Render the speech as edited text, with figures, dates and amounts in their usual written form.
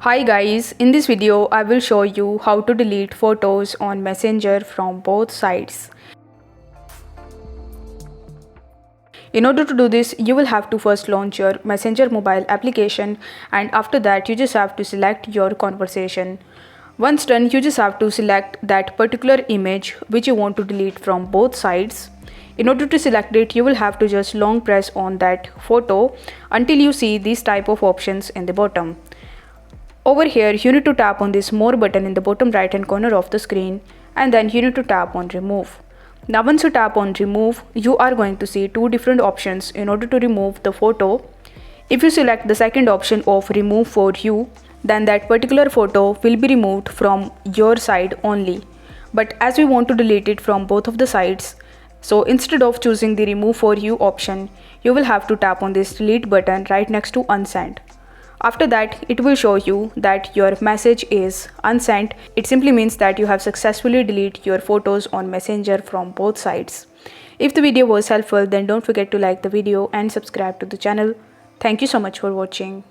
Hi guys, in this video I will show you how to delete photos on Messenger from both sides. In order to do this, you will have to first launch your Messenger mobile application, and after that you just have to select your conversation. Once done, you just have to select that particular image which you want to delete from both sides. In order to select it, you will have to just long press on that photo until you see these type of options in the bottom. Over here, you need to tap on this more button in the bottom right hand corner of the screen, and then you need to tap on remove. Now once you tap on remove, you are going to see two different options in order to remove the photo. If you select the second option of remove for you, then that particular photo will be removed from your side only. But as we want to delete it from both of the sides, so instead of choosing the remove for you option, you will have to tap on this delete button right next to unsend. After that, it will show you that your message is unsent. It simply means that you have successfully deleted your photos on Messenger from both sides. If the video was helpful, then don't forget to like the video and subscribe to the channel. Thank you so much for watching.